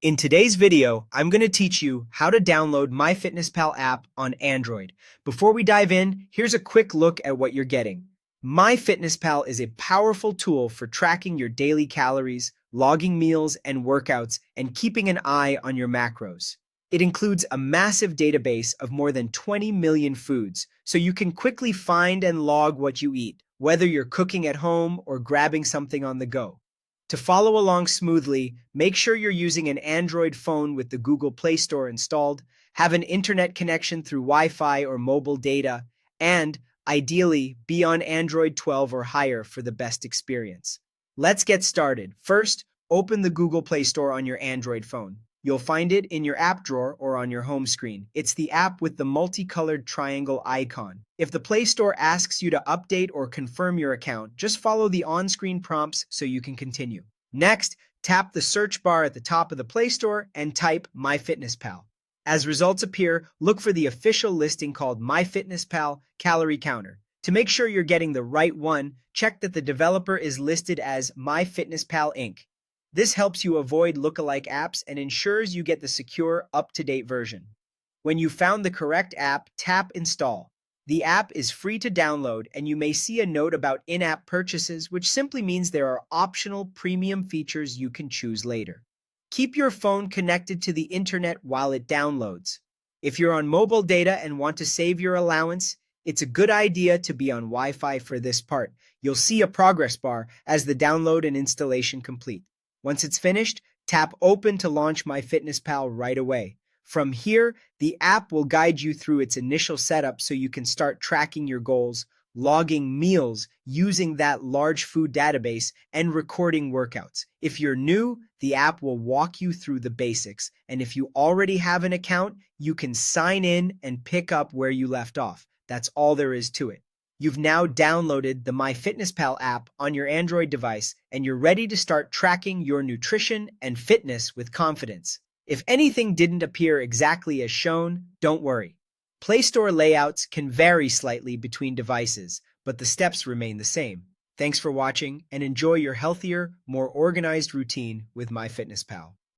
In today's video, I'm going to teach you how to download Myfitnesspal app on Android. Before we dive in, here's a quick look at what you're getting. Myfitnesspal is a powerful tool for tracking your daily calories, logging meals and workouts, and keeping an eye on your macros. It includes a massive database of more than 20 million foods, so you can quickly find and log what you eat, whether you're cooking at home or grabbing something on the go. To follow along smoothly, make sure you're using an Android phone with the Google Play Store installed, have an internet connection through Wi-Fi or mobile data, and, ideally, be on Android 12 or higher for the best experience. Let's get started. First, open the Google Play Store on your Android phone. You'll find it in your app drawer or on your home screen. It's the app with the multicolored triangle icon. If the Play Store asks you to update or confirm your account, just follow the on-screen prompts so you can continue. Next, tap the search bar at the top of the Play Store and type MyFitnessPal. As results appear, look for the official listing called MyFitnessPal Calorie Counter. To make sure you're getting the right one, check that the developer is listed as MyFitnessPal Inc. This helps you avoid lookalike apps and ensures you get the secure, up-to-date version. When you found the correct app, tap Install. The app is free to download, and you may see a note about in-app purchases, which simply means there are optional premium features you can choose later. Keep your phone connected to the internet while it downloads. If you're on mobile data and want to save your allowance, it's a good idea to be on Wi-Fi for this part. You'll see a progress bar as the download and installation complete. Once it's finished, tap Open to launch MyFitnessPal right away. From here, the app will guide you through its initial setup so you can start tracking your goals, logging meals using that large food database, and recording workouts. If you're new, the app will walk you through the basics, and if you already have an account, you can sign in and pick up where you left off. That's all there is to it. You've now downloaded the MyFitnessPal app on your Android device, and you're ready to start tracking your nutrition and fitness with confidence. If anything didn't appear exactly as shown, don't worry. Play Store layouts can vary slightly between devices, but the steps remain the same. Thanks for watching, and enjoy your healthier, more organized routine with MyFitnessPal.